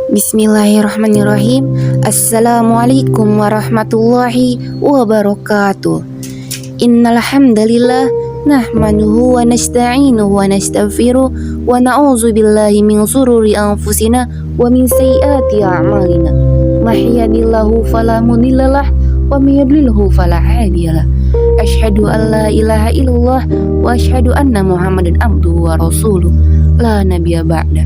Bismillahirrahmanirrahim. Assalamualaikum warahmatullahi wabarakatuh. Innal hamdalillah nahmaduhu wa nasta'inuhu wa nastaghfiruh wa na'udzu billahi min shururi anfusina wa min sayyiati a'malina. May yahdihillahu fala mudhillalah wa may yudlilhu fala hadiyalah. Asyhadu an la ilaha illallah wa asyhadu anna Muhammadan abduhu wa rasuluh. La nabiyya ba'da.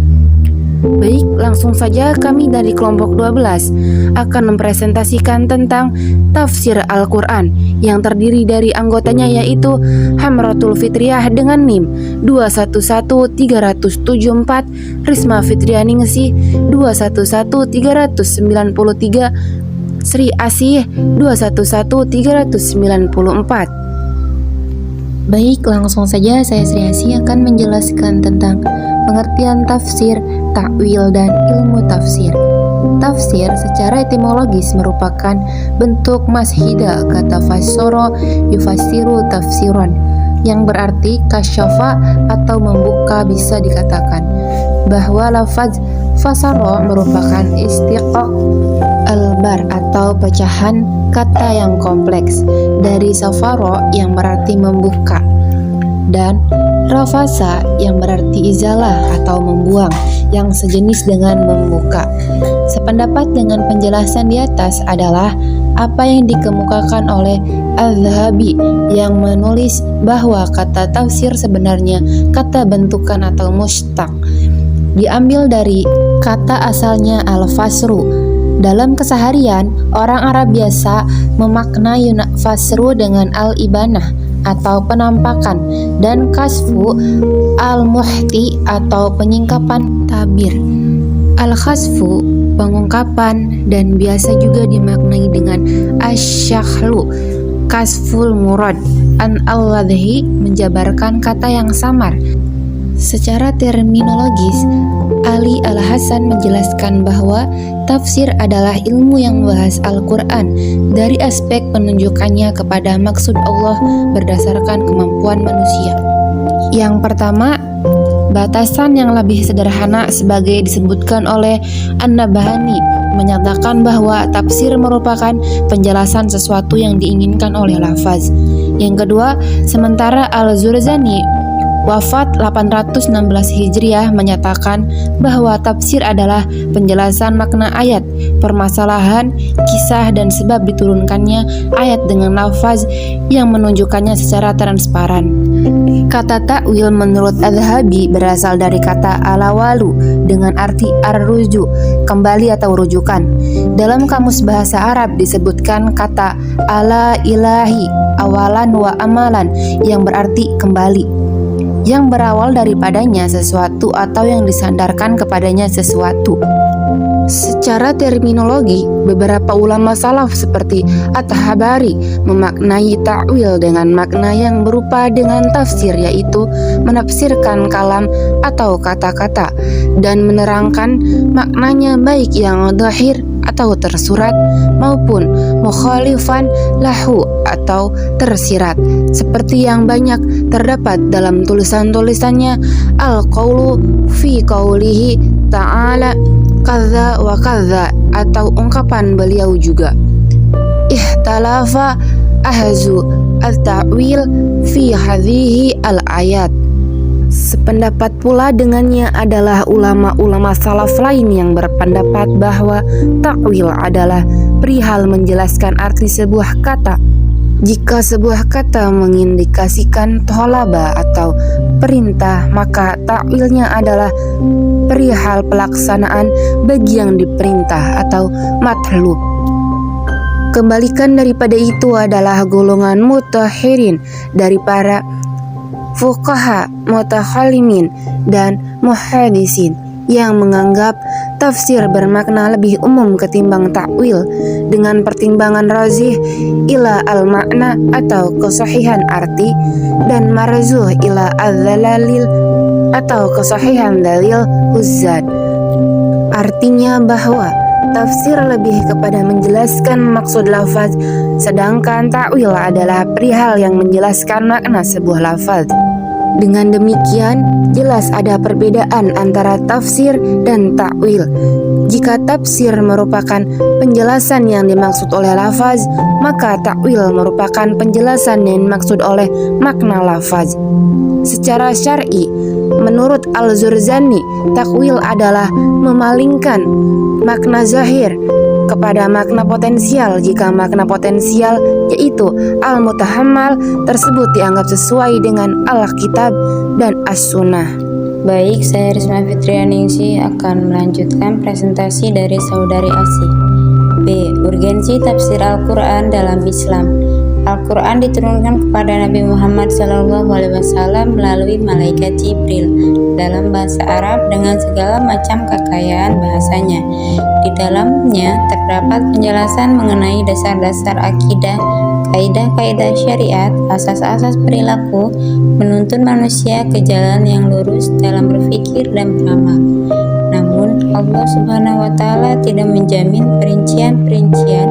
Baik, langsung saja kami dari kelompok 12 akan mempresentasikan tentang tafsir Al-Quran yang terdiri dari anggotanya yaitu Hamratul Fitriyah dengan NIM 211374, Risma Fitriyaningsih 211393, Sri Asih 211394. Baik, langsung saja saya Sri Asih akan menjelaskan tentang pengertian tafsir, takwil, dan ilmu tafsir. Tafsir secara etimologis merupakan bentuk mashida kata fassara yufassiru tafsiron, yang berarti kasyafa atau membuka. Bisa dikatakan bahwa lafaz fasara merupakan istiqaq al-bar atau pecahan kata yang kompleks dari safaro yang berarti membuka dan rafasa yang berarti izalah atau membuang, yang sejenis dengan membuka. Sependapat dengan penjelasan di atas adalah apa yang dikemukakan oleh Al-Zahabi yang menulis bahwa kata tafsir sebenarnya kata bentukan atau mustaq, diambil dari kata asalnya al-fasru. Dalam keseharian, orang Arab biasa memaknai fasru dengan al-ibanah atau penampakan dan kasfu al-muhti atau penyingkapan tabir. Al-khasfu pengungkapan dan biasa juga dimaknai dengan asyakhlu kasful murad an al-wadhi menjabarkan kata yang samar. Secara terminologis, Ali Al-Hasan menjelaskan bahwa tafsir adalah ilmu yang membahas Al-Quran dari aspek penunjukannya kepada maksud Allah berdasarkan kemampuan manusia. Yang pertama, batasan yang lebih sederhana sebagai disebutkan oleh An-Nabhani menyatakan bahwa tafsir merupakan penjelasan sesuatu yang diinginkan oleh lafaz. Yang kedua, sementara Al-Zurzani wafat 816 Hijriah menyatakan bahwa tafsir adalah penjelasan makna ayat, permasalahan, kisah, dan sebab diturunkannya ayat dengan lafaz yang menunjukkannya secara transparan. Kata takwil menurut Az-Zahabi berasal dari kata alawalu dengan arti ar-ruju, kembali atau rujukan. Dalam kamus bahasa Arab disebutkan kata ala ilahi, awalan wa amalan, yang berarti kembali, yang berawal daripadanya sesuatu atau yang disandarkan kepadanya sesuatu. Secara terminologi, beberapa ulama salaf seperti At-Tabari memaknai ta'wil dengan makna yang berupa dengan tafsir, yaitu menafsirkan kalam atau kata-kata dan menerangkan maknanya baik yang dhahir atau tersurat maupun mukhalifan lahu atau tersirat, seperti yang banyak terdapat dalam tulisan-tulisannya al-qaulu fi qaulihi ta'ala kadza wa kadza, atau ungkapan beliau juga ihtalafa ahzu at-ta'wil fi hadhihi al-ayat. Sependapat pula dengannya adalah ulama-ulama salaf lain yang berpendapat bahwa takwil adalah perihal menjelaskan arti sebuah kata. Jika sebuah kata mengindikasikan tolaba atau perintah, maka takwilnya adalah perihal pelaksanaan bagi yang diperintah atau matlub. Kebalikan daripada itu adalah golongan mutahirin dari para fuqaha, mutakallimin, dan muhadisin yang menganggap tafsir bermakna lebih umum ketimbang takwil dengan pertimbangan razih ila al-makna atau kesahihan arti dan marzuh ila al-dalalil atau kesahihan dalil uzzat. Artinya bahwa tafsir lebih kepada menjelaskan maksud lafaz, sedangkan takwil adalah perihal yang menjelaskan makna sebuah lafaz. Dengan demikian, jelas ada perbedaan antara tafsir dan takwil. Jika tafsir merupakan penjelasan yang dimaksud oleh lafaz, maka takwil merupakan penjelasan yang dimaksud oleh makna lafaz. Secara syar'i, menurut Al-Zurzani, takwil adalah memalingkan makna zahir kepada makna potensial jika makna potensial yaitu al-mutahammal tersebut dianggap sesuai dengan Al-Kitab dan As-Sunnah. Baik, saya Risma Fitrianingsi akan melanjutkan presentasi dari saudari Asi. B. Urgensi tafsir Al-Quran dalam Islam. Al-Quran diturunkan kepada Nabi Muhammad SAW melalui malaikat Jibril dalam bahasa Arab dengan segala macam kekayaan bahasanya. Di dalamnya terdapat penjelasan mengenai dasar-dasar akidah, kaidah-kaidah syariat, asas-asas perilaku, menuntun manusia ke jalan yang lurus dalam berpikir dan beramal. Namun, Allah Subhanahu wa Ta'ala tidak menjamin perincian-perincian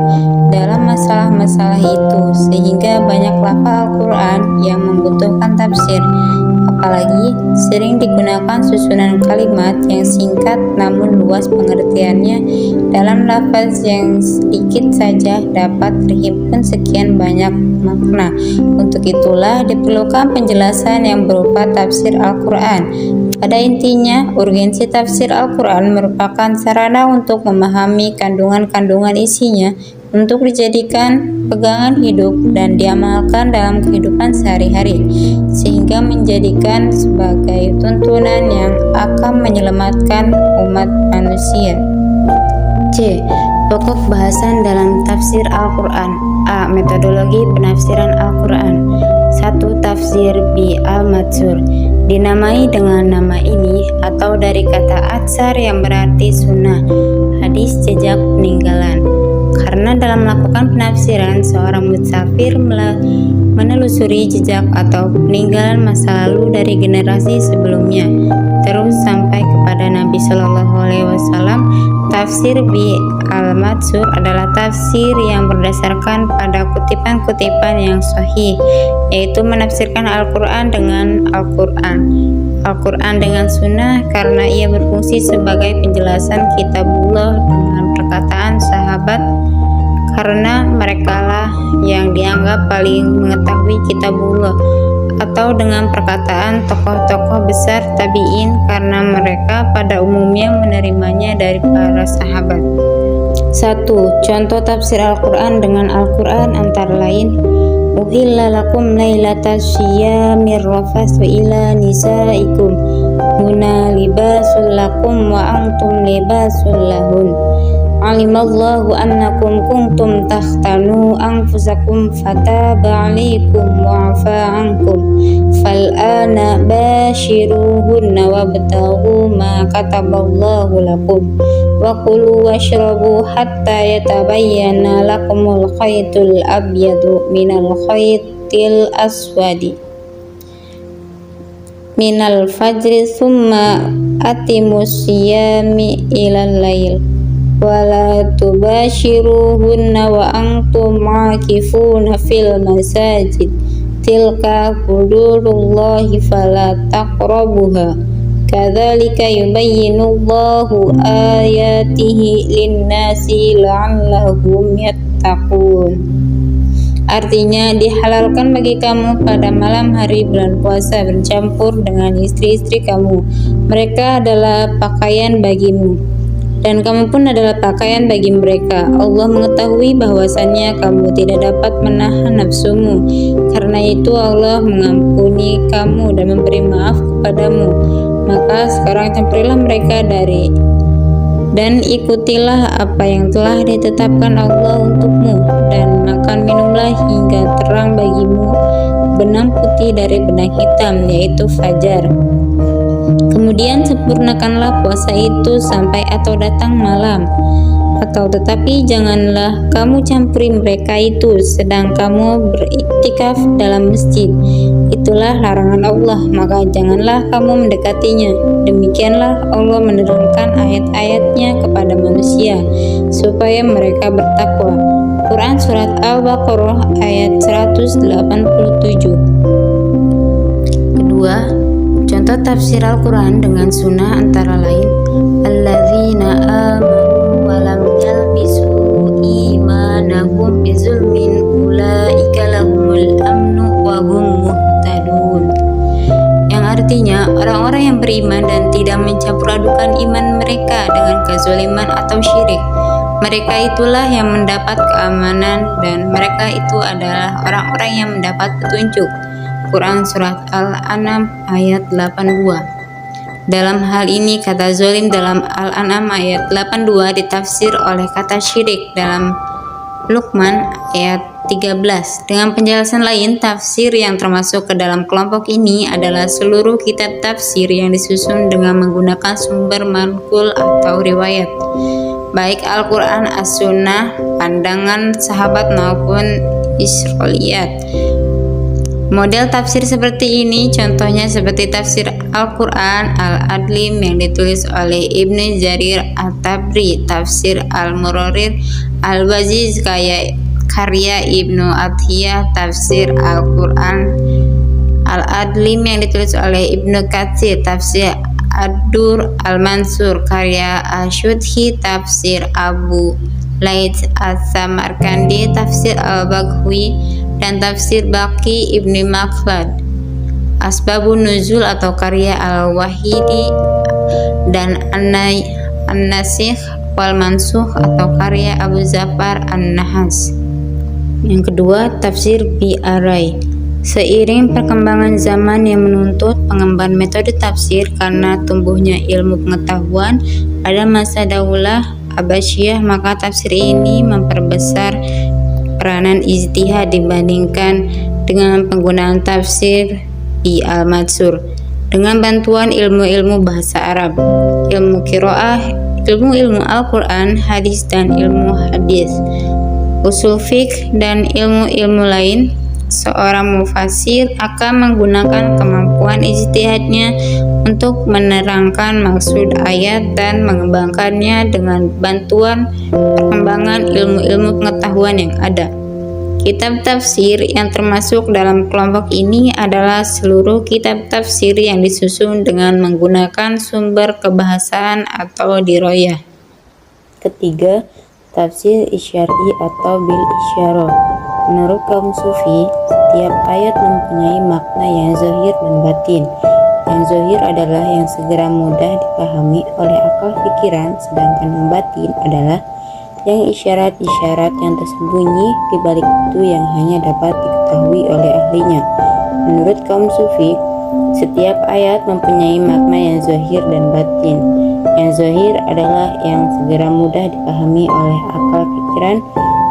dalam masalah-masalah itu, sehingga banyak lafaz Al-Quran yang membutuhkan tafsir. Apalagi sering digunakan susunan kalimat yang singkat namun luas pengertiannya dalam lafaz yang sedikit saja dapat terhimpun sekian banyak makna. Untuk itulah diperlukan penjelasan yang berupa tafsir Al-Quran. Pada intinya, urgensi tafsir Al-Quran merupakan sarana untuk memahami kandungan-kandungan isinya untuk dijadikan pegangan hidup dan diamalkan dalam kehidupan sehari-hari, sehingga menjadikan sebagai tuntunan yang akan menyelamatkan umat manusia. C. Pokok bahasan dalam tafsir Al-Quran. A. Metodologi penafsiran Al-Quran. 1. Tafsir bi al-Matsur. Dinamai dengan nama ini atau dari kata atsar yang berarti sunnah, hadis jejak peninggalan. Karena dalam melakukan penafsiran, seorang mutsafir menelusuri jejak atau peninggalan masa lalu dari generasi sebelumnya, terus sampai kepada Nabi Shallallahu Alaihi Wasallam. Tafsir bi al-Matsur adalah tafsir yang berdasarkan pada kutipan-kutipan yang sahih, yaitu menafsirkan Al-Quran dengan Al-Quran, Al-Quran dengan sunnah, karena ia berfungsi sebagai penjelasan kitabullah dengan perkataan sahabat, karena merekalah yang dianggap paling mengetahui kitabullah, atau dengan perkataan tokoh-tokoh besar tabi'in, karena mereka pada umumnya menerimanya dari para sahabat. 1. Contoh tafsir Al-Quran dengan Al-Quran antara lain: Uhilla lakum lailatas syiyamir rafathu ila nisaikum huna libasul lakum wa antum libasul lahun. Alimallahu annakum kuntum takhtanu anfusakum fataba alaikum wa afa ankum fal'ana bashiruhunna wabtaghu ma kataballahu lakum wa kulu washrabu hatta yatabayyana lakumul khaytul abyadu minal khaytil aswadi minal fajri thumma atimus siyami ilal lail wala tubashiruhunna wa antum makifuna fil masajid tilka hududullahi fala taqrabuha kadzalika yubayyinullahu ayatihi linnasi la'allahum yattaqun. Artinya, dihalalkan bagi kamu pada malam hari bulan puasa bercampur dengan istri-istri kamu. Mereka adalah pakaian bagimu, dan kamu pun adalah pakaian bagi mereka. Allah mengetahui bahwasannya kamu tidak dapat menahan nafsumu. Karena itu Allah mengampuni kamu dan memberi maaf kepadamu. Maka sekarang campurilah mereka dan ikutilah apa yang telah ditetapkan Allah untukmu, dan makan minumlah hingga terang bagimu benang putih dari benang hitam, yaitu fajar. Kemudian sempurnakanlah puasa itu sampai atau datang malam. Tetapi janganlah kamu campuri mereka itu sedang kamu beriktikaf dalam masjid. Itulah larangan Allah, maka janganlah kamu mendekatinya. Demikianlah Allah menerangkan ayat-ayatnya kepada manusia supaya mereka bertakwa. Quran Surat Al-Baqarah ayat 187. Kedua, Contoh tafsir Al-Quran dengan sunnah antara lain alladzina amanu wa lam yalbisu imanahum bizulmin ulaika lahumul amnu wa hum muhtadun, yang artinya orang-orang yang beriman dan tidak mencampur adukan iman mereka dengan kezaliman atau syirik, mereka itulah yang mendapat keamanan dan mereka itu adalah orang-orang yang mendapat petunjuk. Quran Surat Al-An'am ayat 82. Dalam hal ini kata zolim dalam Al-An'am ayat 82 ditafsir oleh kata syirik dalam Luqman ayat 13. Dengan penjelasan lain, tafsir yang termasuk ke dalam kelompok ini adalah seluruh kitab tafsir yang disusun dengan menggunakan sumber manqul atau riwayat, baik Al-Quran, As-Sunnah, pandangan sahabat maupun Israiliyat. Model tafsir seperti ini contohnya seperti tafsir Al-Quran Al-Adlim yang ditulis oleh Ibnu Jarir At-Tabri, tafsir Al-Murarir Al-Waziz karya Ibnu Athiyah, tafsir Al-Quran Al-Adlim yang ditulis oleh Ibnu Katsir, tafsir Ad-Dur Al-Mansur karya Asyudhi, tafsir Abu Laits As-Samarkandi, tafsir Al-Baghawi, dan tafsir Baqi Ibni Makhlad. Asbabun Nuzul atau karya Al-Wahidi, dan An-Nasikh wal Mansukh atau karya Abu Zafar An-Nahas. Yang kedua, tafsir Bi'arai. Seiring perkembangan zaman yang menuntut pengembangan metode tafsir karena tumbuhnya ilmu pengetahuan pada masa Daulah Abbasiyah, maka tafsir ini memperbesar peranan ijtihad dibandingkan dengan penggunaan tafsir di Al-Mansur. Dengan bantuan ilmu-ilmu bahasa Arab, ilmu qiraah, ilmu-ilmu Al-Quran, hadis dan ilmu hadis, usul fiqh dan ilmu-ilmu lain, seorang mufassir akan menggunakan kemampuan ijtihadnya untuk menerangkan maksud ayat dan mengembangkannya dengan bantuan perkembangan ilmu-ilmu pengetahuan yang ada. Kitab tafsir yang termasuk dalam kelompok ini adalah seluruh kitab tafsir yang disusun dengan menggunakan sumber kebahasaan atau diroyah. Ketiga, tafsir isyari atau bil isyarah. Menurut kaum sufi, setiap ayat mempunyai makna yang zahir dan batin. Yang zahir adalah yang segera mudah dipahami oleh akal pikiran, sedangkan yang batin adalah yang isyarat-isyarat yang tersembunyi di balik itu yang hanya dapat diketahui oleh ahlinya. Menurut kaum sufi, setiap ayat mempunyai makna yang zahir dan batin. Yang zahir adalah yang segera mudah dipahami oleh akal pikiran,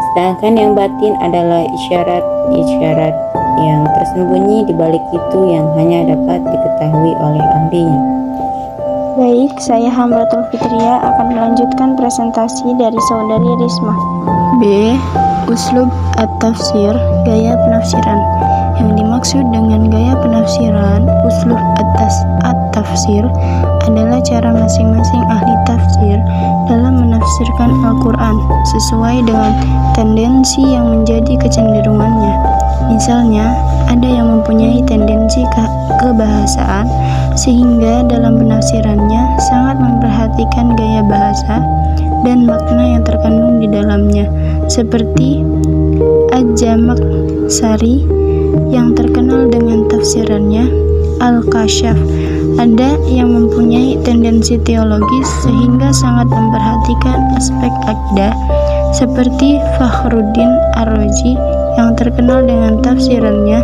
sedangkan yang batin adalah isyarat-isyarat yang tersembunyi di balik itu yang hanya dapat diketahui oleh ahlinya. Baik, saya Hamratul Fitria akan melanjutkan presentasi dari saudari Risma. B. Uslub at-tafsir, gaya penafsiran. Yang dimaksud dengan gaya penafsiran uslub at-tafsir adalah cara masing-masing ahli tafsir dalam menafsirkan Al-Quran sesuai dengan tendensi yang menjadi kecenderungannya. Misalnya, ada yang mempunyai tendensi kebahasaan sehingga dalam penafsirannya sangat memperhatikan gaya bahasa dan makna yang terkandung di dalamnya, seperti Al-Jamak Sari yang terkenal dengan tafsirannya Al-Kasyaf. Ada yang mempunyai tendensi teologis sehingga sangat memperhatikan aspek akidah, seperti Fakhruddin Ar-Razi yang terkenal dengan tafsirannya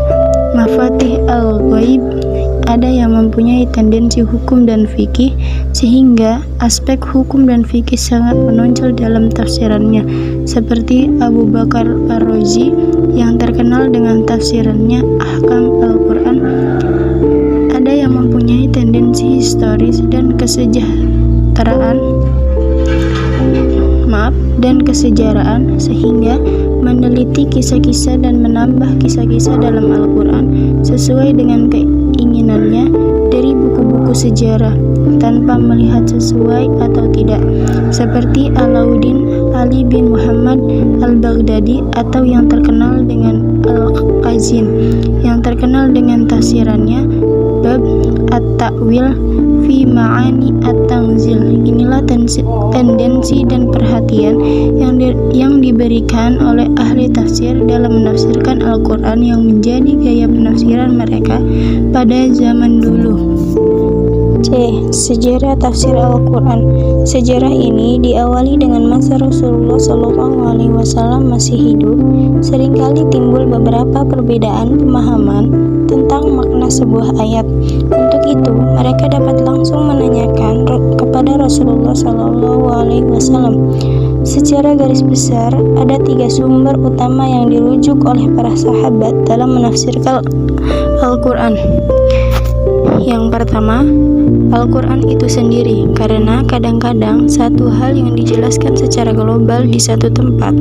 Mafatih Al-Ghaib. Ada yang mempunyai tendensi hukum dan fikih sehingga aspek hukum dan fikih sangat menonjol dalam tafsirannya, seperti Abu Bakar Ar-Razi yang terkenal dengan tafsirannya Ahkam Al-Quran. Ada yang mempunyai tendensi historis dan kesejaraan sehingga meneliti kisah-kisah dan menambah kisah-kisah dalam Al-Quran sesuai dengan keinginannya dari buku-buku sejarah tanpa melihat sesuai atau tidak, seperti Alauddin Ali bin Muhammad al-Baghdadi atau yang terkenal dengan Al-Qazim, yang terkenal dengan tafsirannya bab At-Ta'wil fi Ma'ani At-Tanzil. Inilah tendensi dan perhatian yang diberikan oleh ahli tafsir dalam menafsirkan Al-Quran yang menjadi gaya penafsiran mereka pada zaman dulu. C. Sejarah tafsir Al-Quran. Sejarah ini diawali dengan masa Rasulullah SAW masih hidup. Seringkali timbul beberapa perbedaan pemahaman tentang makna sebuah ayat. Untuk itu, mereka dapat langsung menanyakan kepada Rasulullah SAW. Secara garis besar, ada 3 sumber utama yang dirujuk oleh para sahabat dalam menafsirkan Al-Quran. Yang pertama, Al-Quran itu sendiri, karena kadang-kadang satu hal yang dijelaskan secara global di satu tempat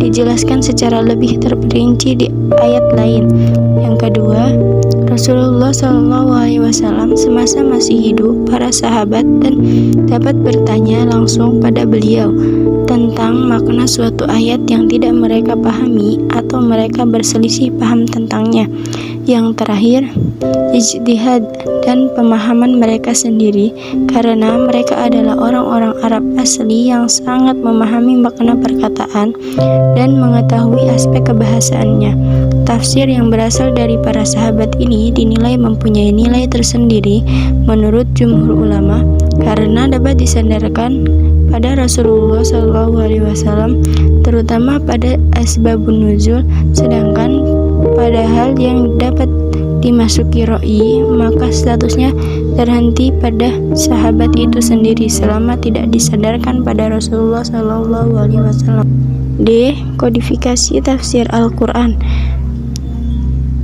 dijelaskan secara lebih terperinci di ayat lain. Yang kedua, Rasulullah SAW semasa masih hidup, para sahabat dan dapat bertanya langsung pada beliau tentang makna suatu ayat yang tidak mereka pahami atau mereka berselisih paham tentangnya. Yang terakhir, ijtihad dan pemahaman mereka sendiri, karena mereka adalah orang-orang Arab asli yang sangat memahami makna perkataan dan mengetahui aspek kebahasaannya. Tafsir yang berasal dari para sahabat ini dinilai mempunyai nilai tersendiri menurut jumhur ulama, karena dapat disandarkan pada Rasulullah SAW, terutama pada asbabun nuzul, sedangkan pada hal yang dapat dimasuki ro'i, maka statusnya terhenti pada sahabat itu sendiri selama tidak disadarkan pada Rasulullah SAW. D. Kodifikasi tafsir Al-Quran.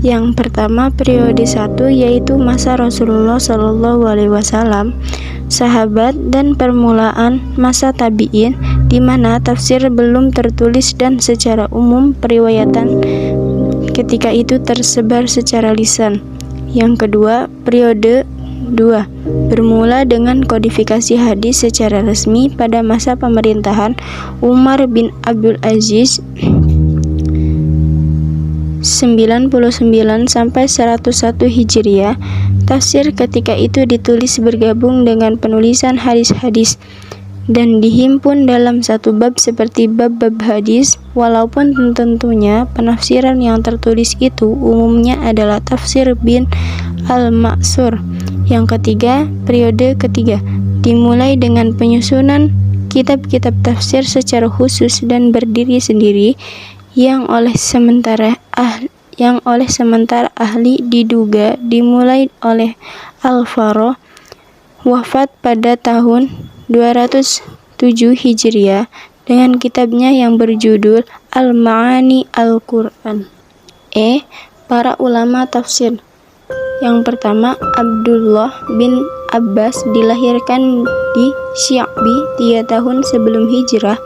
Yang pertama, periode 1, yaitu masa Rasulullah SAW, sahabat, dan permulaan masa tabi'in, di mana tafsir belum tertulis dan secara umum periwayatan ketika itu tersebar secara lisan. Yang kedua, periode 2, bermula dengan kodifikasi hadis secara resmi pada masa pemerintahan Umar bin Abdul Aziz 99 sampai 101 Hijriah. Tafsir ketika itu ditulis bergabung dengan penulisan hadis-hadis dan dihimpun dalam satu bab seperti bab-bab hadis, walaupun tentunya penafsiran yang tertulis itu umumnya adalah tafsir bin al-Ma'sur. Yang ketiga, periode ketiga, dimulai dengan penyusunan kitab-kitab tafsir secara khusus dan berdiri sendiri yang oleh sementara ahli diduga dimulai oleh Al-Farra, wafat pada tahun 207 Hijriah dengan kitabnya yang berjudul Al-Ma'ani Al-Quran. E. Para ulama tafsir. Yang pertama, Abdullah bin Abbas dilahirkan di Syi'bi 3 tahun sebelum hijrah.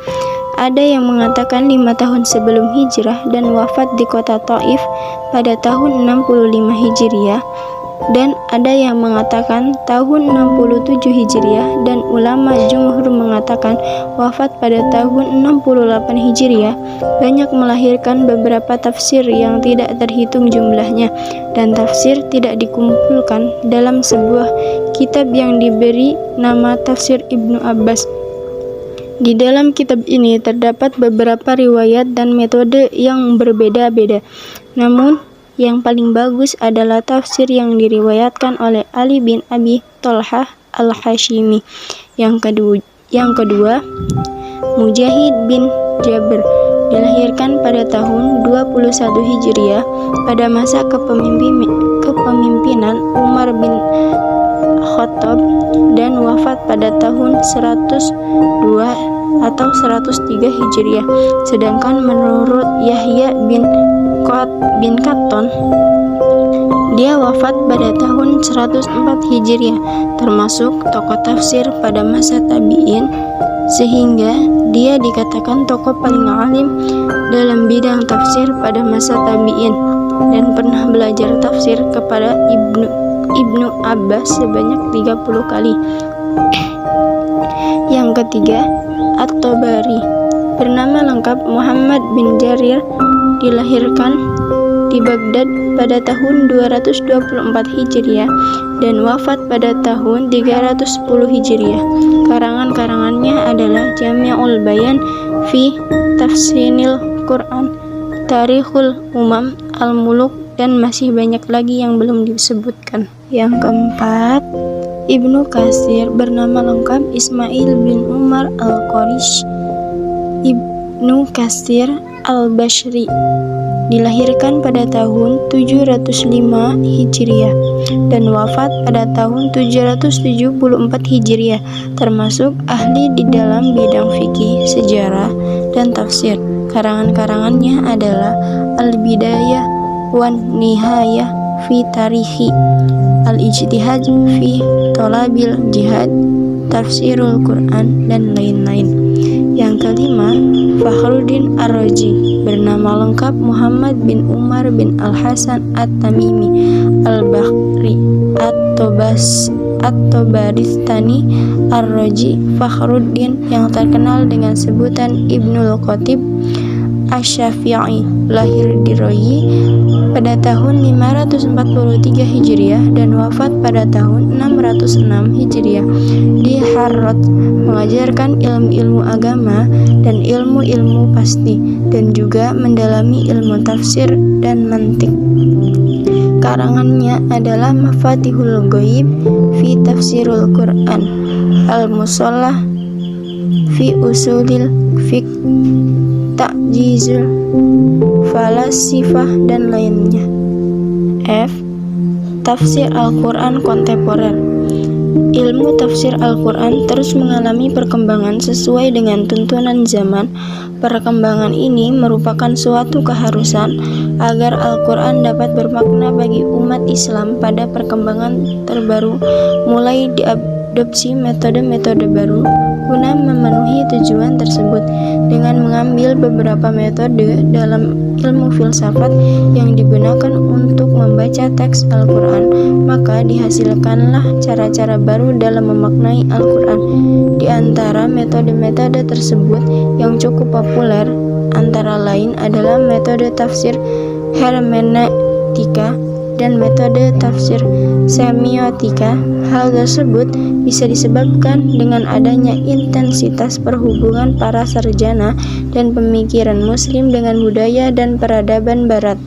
Ada yang mengatakan 5 tahun sebelum hijrah dan wafat di kota Taif pada tahun 65 Hijriah, dan ada yang mengatakan tahun 67 Hijriah, dan ulama jumhur mengatakan wafat pada tahun 68 Hijriah. Banyak melahirkan beberapa tafsir yang tidak terhitung jumlahnya, dan tafsir tidak dikumpulkan dalam sebuah kitab yang diberi nama Tafsir Ibnu Abbas. Di dalam kitab ini terdapat beberapa riwayat dan metode yang berbeda-beda. Namun, yang paling bagus adalah tafsir yang diriwayatkan oleh Ali bin Abi Thalhah Al-Hashimi. Yang kedua, Mujahid bin Jabr dilahirkan pada tahun 21 Hijriah pada masa kepemimpinan Umar bin Khattab dan wafat pada tahun 102 atau 103 Hijriah. Sedangkan menurut Yahya bin Qattan, dia wafat pada tahun 104 Hijriah, termasuk tokoh tafsir pada masa tabi'in, sehingga dia dikatakan tokoh paling alim dalam bidang tafsir pada masa tabi'in dan pernah belajar tafsir kepada Ibnu Ibnu Abbas sebanyak 30 kali. Yang ketiga, At-Tabari, bernama lengkap Muhammad bin Jarir, dilahirkan di Baghdad pada tahun 224 Hijriah dan wafat pada tahun 310 Hijriah. Karangan-karangannya adalah Jami'ul Bayan fi Tafsiril Quran, Tarikhul Umam, Al-Muluk, dan masih banyak lagi yang belum disebutkan. Yang keempat, Ibnu Katsir, bernama lengkap Ismail bin Umar Al-Qarish Ibnu Katsir Al-Bashri, dilahirkan pada tahun 705 Hijriah dan wafat pada tahun 774 Hijriah, termasuk ahli di dalam bidang fikih, sejarah, dan tafsir. Karangan-karangannya adalah Al-Bidayah wan Nihayah fi Tarikhi, Al-Ijtihad fi Thalabil Jihad, Tafsirul Quran, dan lain-lain. Yang kelima, Fakhruddin Ar-Razi, bernama lengkap Muhammad bin Umar bin Al-Hasan At-Tamimi Al-Bakhri At-Tabaristani Ar-Razi Fakhruddin, yang terkenal dengan sebutan Ibnul Khatib Asy-Syafi'i, lahir di Royi pada tahun 543 Hijriah dan wafat pada tahun 606 Hijriah di Harrat, mengajarkan ilmu-ilmu agama dan ilmu-ilmu pasti, dan juga mendalami ilmu tafsir dan mantik. Karangannya adalah Mafatihul Ghaib fi Tafsirul Quran, Al-Musallah fi Usulil Fiqh, Ta'jizul Falasifah, dan lainnya. F. Tafsir Al-Quran kontemporer. Ilmu tafsir Al-Quran terus mengalami perkembangan sesuai dengan tuntunan zaman. Perkembangan ini merupakan suatu keharusan agar Al-Quran dapat bermakna bagi umat Islam. Pada perkembangan terbaru, mulai diadopsi metode-metode baru guna memenuhi tujuan tersebut, dengan mengambil beberapa metode dalam ilmu filsafat yang digunakan untuk membaca teks Al-Quran, maka dihasilkanlah cara-cara baru dalam memaknai Al-Quran. Di antara metode-metode tersebut yang cukup populer antara lain adalah metode tafsir hermeneutika dan metode tafsir semiotika. Hal tersebut bisa disebabkan dengan adanya intensitas perhubungan para sarjana dan pemikiran muslim dengan budaya dan peradaban barat.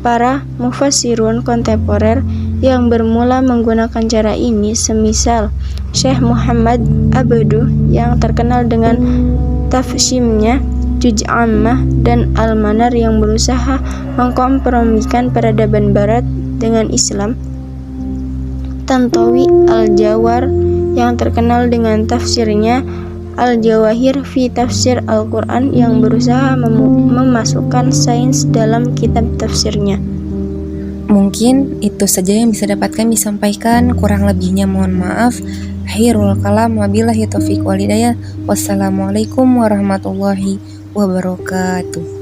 Para mufassirun kontemporer yang bermula menggunakan cara ini, semisal Syekh Muhammad Abduh yang terkenal dengan tafsimnya Juz' Ammah, dan Al-Manar yang berusaha mengkompromikan peradaban barat dengan Islam, Tantawi Al-Jawar yang terkenal dengan tafsirnya Al-Jawahir fi Tafsir Al-Quran yang berusaha memasukkan sains dalam kitab tafsirnya. Mungkin itu saja yang bisa dapat kami sampaikan, kurang lebihnya mohon maaf. Akhirul kalam, wabillahi taufiq wal hidayah. Wassalamualaikum warahmatullahi wabarakatuh.